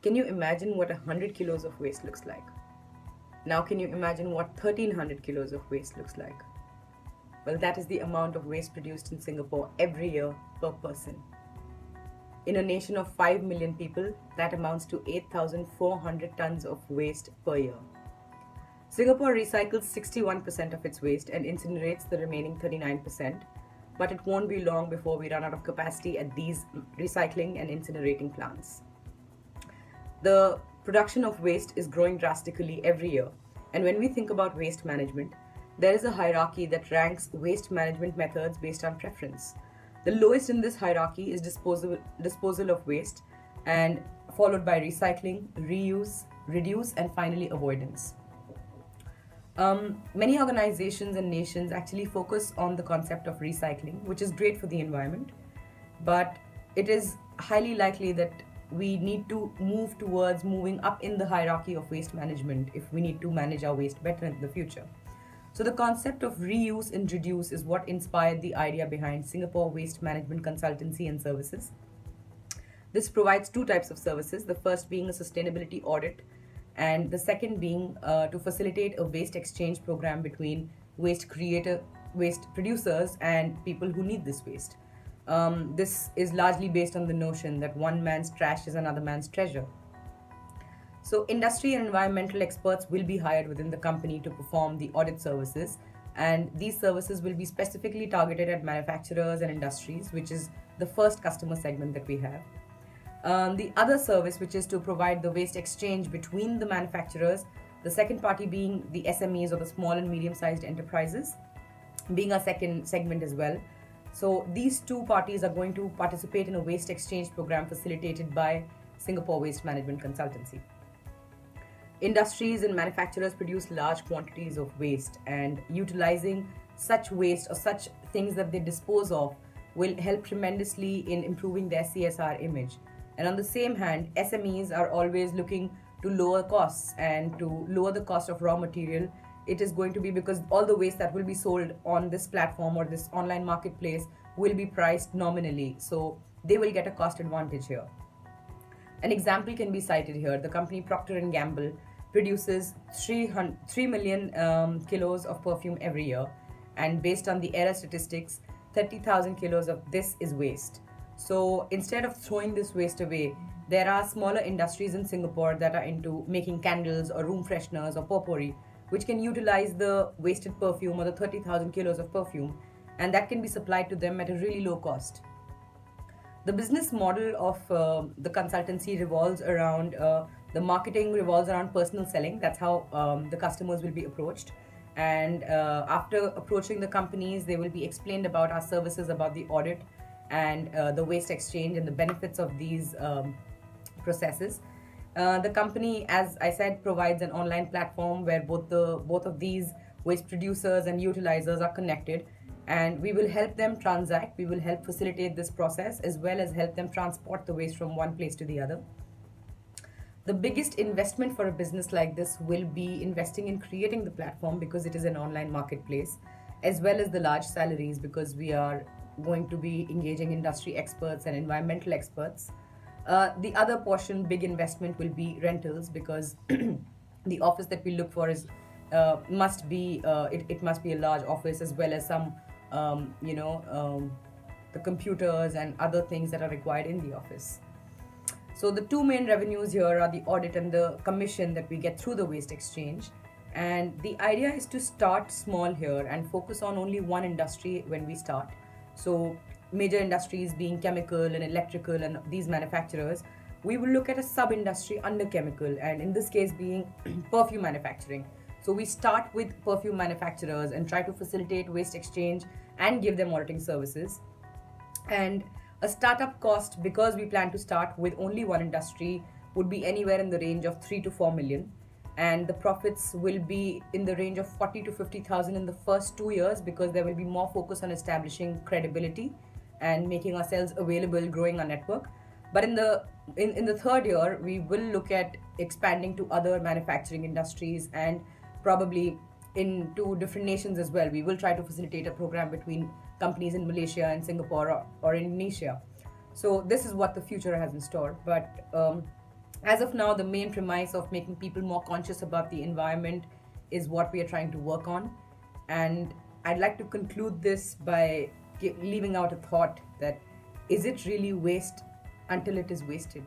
Can you imagine what 100 kilos of waste looks like? Now, can you imagine what 1300 kilos of waste looks like? Well, that is the amount of waste produced in Singapore every year per person. In a nation of 5 million people, that amounts to 8,400 tons of waste per year. Singapore recycles 61% of its waste and incinerates the remaining 39%, but it won't be long before we run out of capacity at these recycling and incinerating plants. The production of waste is growing drastically every year, and when we think about waste management, there is a hierarchy that ranks waste management methods based on preference. The lowest in this hierarchy is disposal of waste, and followed by recycling, reuse, reduce, and finally avoidance. Many organizations and nations actually focus on the concept of recycling, which is great for the environment, but it is highly likely that we need to move towards moving up in the hierarchy of waste management if we need to manage our waste better in the future. So the concept of reuse and reduce is what inspired the idea behind Singapore Waste Management Consultancy and Services. This provides two types of services, the first being a sustainability audit, and the second being to facilitate a waste exchange program between waste producers and people who need this waste. This is largely based on the notion that one man's trash is another man's treasure. So industry and environmental experts will be hired within the company to perform the audit services, and these services will be specifically targeted at manufacturers and industries, which is the first customer segment that we have. The other service, which is to provide the waste exchange between the manufacturers, the second party being the SMEs or the small and medium-sized enterprises, being our second segment as well. So these two parties are going to participate in a waste exchange program facilitated by Singapore Waste Management Consultancy. Industries and manufacturers produce large quantities of waste, and utilizing such waste or such things that they dispose of will help tremendously in improving their CSR image. And on the same hand, SMEs are always looking to lower costs, and to lower the cost of raw material, it is going to be because all the waste that will be sold on this platform or this online marketplace will be priced nominally. So they will get a cost advantage here. An example can be cited here. The company Procter & Gamble produces 3 million kilos of perfume every year, and based on the error statistics, 30,000 kilos of this is waste. So instead of throwing this waste away, there are smaller industries in Singapore that are into making candles or room fresheners or potpourri, which can utilize the wasted perfume or the 30,000 kilos of perfume, and that can be supplied to them at a really low cost. The business model of the consultancy revolves around the marketing revolves around personal selling. That's how the customers will be approached. And after approaching the companies, they will be explained about our services, about the audit and the waste exchange and the benefits of these processes. The company, as I said, provides an online platform where both of these waste producers and utilizers are connected, and we will help them transact. We will help facilitate this process as well as help them transport the waste from one place to the other. The biggest investment for a business like this will be investing in creating the platform, because it is an online marketplace, as well as the large salaries, because we are going to be engaging industry experts and environmental experts. The other portion, big investment, will be rentals, because the office that we look for is must be a large office, as well as some the computers and other things that are required in the office. So the two main revenues here are the audit and the commission that we get through the waste exchange. And the idea is to start small here and focus on only one industry when we start. So major industries being chemical and electrical and these manufacturers, we will look at a sub-industry under chemical, and in this case being perfume manufacturing. So we start with perfume manufacturers and try to facilitate waste exchange and give them auditing services. And a startup cost, because we plan to start with only one industry, would be anywhere in the range of 3 to 4 million. And the profits will be in the range of 40 to 50,000 in the first 2 years, because there will be more focus on establishing credibility and making ourselves available, growing our network. But in the third year, we will look at expanding to other manufacturing industries and probably into different nations as well. We will try to facilitate a program between companies in Malaysia and Singapore or Indonesia. So this is what the future has in store. But As of now, the main premise of making people more conscious about the environment is what we are trying to work on. And I'd like to conclude this by leaving out a thought that, is it really waste until it is wasted?